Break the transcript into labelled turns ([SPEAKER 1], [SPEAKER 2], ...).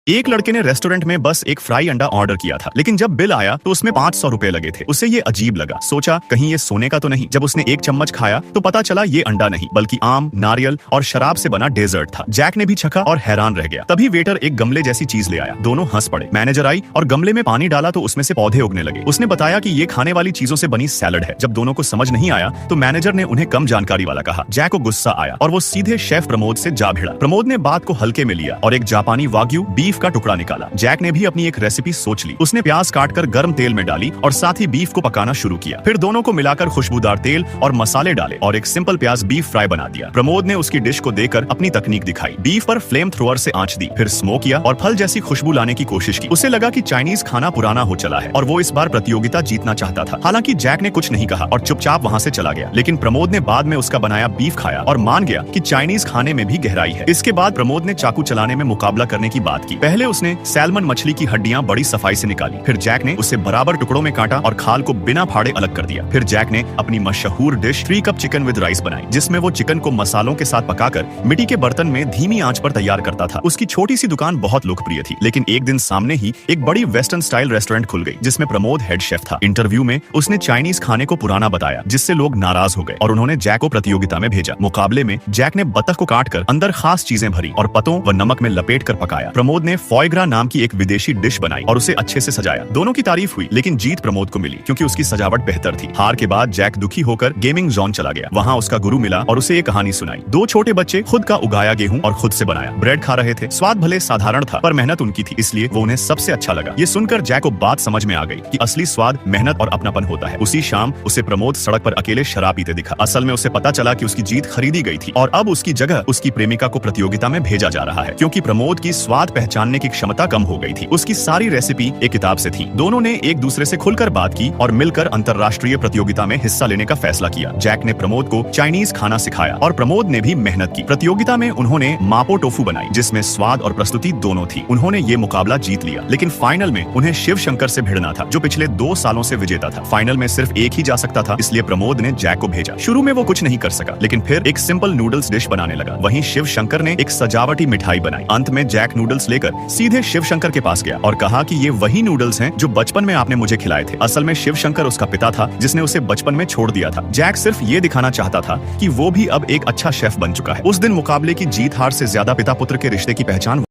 [SPEAKER 1] एक लड़के ने रेस्टोरेंट में बस एक फ्राई अंडा ऑर्डर किया था, लेकिन जब बिल आया तो उसमें 500 रुपए लगे थे। उसे ये अजीब लगा, सोचा कहीं ये सोने का तो नहीं। जब उसने एक चम्मच खाया तो पता चला ये अंडा नहीं बल्कि आम, नारियल और शराब से बना डेजर्ट था। जैक ने भी चखा और हैरान रह गया। तभी वेटर एक गमले जैसी चीज ले आया। दोनों हंस पड़े। मैनेजर आई और गमले में पानी डाला तो उसमें से पौधे उगने लगे। उसने बताया कि ये खाने वाली चीजों से बनी सैलड है। जब दोनों को समझ नहीं आया तो मैनेजर ने उन्हें कम जानकारी वाला कहा। जैक को गुस्सा आया और वो सीधे शेफ प्रमोद से जा भिड़ा। प्रमोद ने बात को हल्के में लिया और एक जापानी वाग्यू बीफ का टुकड़ा निकाला। जैक ने भी अपनी एक रेसिपी सोच ली। उसने प्याज काटकर गर्म तेल में डाली और साथ ही बीफ को पकाना शुरू किया। फिर दोनों को मिलाकर खुशबूदार तेल और मसाले डाले और एक सिंपल प्याज बीफ फ्राई बना दिया। प्रमोद ने उसकी डिश को देकर अपनी तकनीक दिखाई। बीफ पर फ्लेम थ्रोअर से आंच दी, फिर स्मोक किया और फल जैसी खुशबू लाने की कोशिश की। उसे लगा कि चाइनीज खाना पुराना हो चला है और वो इस बार प्रतियोगिता जीतना चाहता था। हालांकि जैक ने कुछ नहीं कहा और चुपचाप वहां से चला गया। लेकिन प्रमोद ने बाद में उसका बनाया बीफ खाया और मान गया कि चाइनीज खाने में भी गहराई है। इसके बाद प्रमोद ने चाकू चलाने में मुकाबला करने की बात की। पहले उसने सैल्मन मछली की हड्डियां बड़ी सफाई से निकाली। फिर जैक ने उसे बराबर टुकड़ों में काटा और खाल को बिना फाड़े अलग कर दिया। फिर जैक ने अपनी मशहूर dish 3 cup chicken with rice बनाई, जिसमें वो चिकन को मसालों के साथ पकाकर मिट्टी के बर्तन में धीमी आंच पर तैयार करता था। उसकी छोटी सी दुकान बहुत लोकप्रिय थी, लेकिन एक दिन सामने ही एक बड़ी वेस्टर्न स्टाइल रेस्टोरेंट खुल गई, जिसमें प्रमोद हेड शेफ था। इंटरव्यू में उसने चाइनीज खाने को पुराना बताया, जिससे लोग नाराज हो गए और उन्होंने जैक को प्रतियोगिता में भेजा। मुकाबले में जैक ने बतख को काटकर अंदर खास चीजें भरी और पतों व नमक में लपेट कर पकाया। प्रमोद ने फॉयग्रा नाम की एक विदेशी डिश बनाई और उसे अच्छे से सजाया। दोनों की तारीफ हुई, लेकिन जीत प्रमोद को मिली क्योंकि उसकी सजावट बेहतर थी। हार के बाद जैक दुखी होकर गेमिंग जोन चला गया। वहाँ उसका गुरु मिला और उसे एक कहानी सुनाई। 2 छोटे बच्चे खुद का उगाया गेहूं और खुद से बनाया ब्रेड खा रहे थे। स्वाद भले साधारण था पर मेहनत उनकी थी, इसलिए वो उन्हें सबसे अच्छा लगा। ये सुनकर जैक को बात समझ में आ गई कि असली स्वाद मेहनत और अपनापन होता है। उसी शाम उसे प्रमोद सड़क पर अकेले शराब पीते दिखा। असल में उसे पता चला कि उसकी जीत खरीदी गई थी और अब उसकी जगह उसकी प्रेमिका को प्रतियोगिता में भेजा जा रहा है, क्योंकि प्रमोद की स्वाद पहचानने की क्षमता कम हो गई थी। उसकी सारी रेसिपी एक किताब से थी। दोनों ने एक दूसरे से खुलकर बात की और मिलकर अंतर्राष्ट्रीय प्रतियोगिता में हिस्सा लेने का फैसला किया। जैक ने प्रमोद को चाइनीज खाना सिखाया और प्रमोद ने भी मेहनत की। प्रतियोगिता में उन्होंने मापो टोफू बनाई, जिसमें स्वाद और प्रस्तुति दोनों थी। उन्होंने ये मुकाबला जीत लिया, लेकिन फाइनल में उन्हें शिव शंकर से भिड़ना था, जो पिछले 2 सालों से विजेता था। फाइनल में सिर्फ एक ही जा सकता था, इसलिए प्रमोद ने जैक को भेजा। शुरू में वो कुछ नहीं कर सका, लेकिन फिर एक सिंपल नूडल्स डिश बनाने लगा। वहीं शिव शंकर ने एक सजावटी मिठाई बनाई। अंत में जैक नूडल्स लेकर सीधे शिव शंकर के पास गया और कहा कि ये वही नूडल्स हैं जो बचपन में आपने मुझे खिलाए थे। असल में शिव शंकर उसका पिता था, जिसने उसे बचपन में छोड़ दिया था। जैक सिर्फ ये दिखाना चाहता था कि वो भी अब एक अच्छा शेफ बन चुका है। उस दिन मुकाबले की जीत हार से ज्यादा पिता पुत्र के रिश्ते की पहचान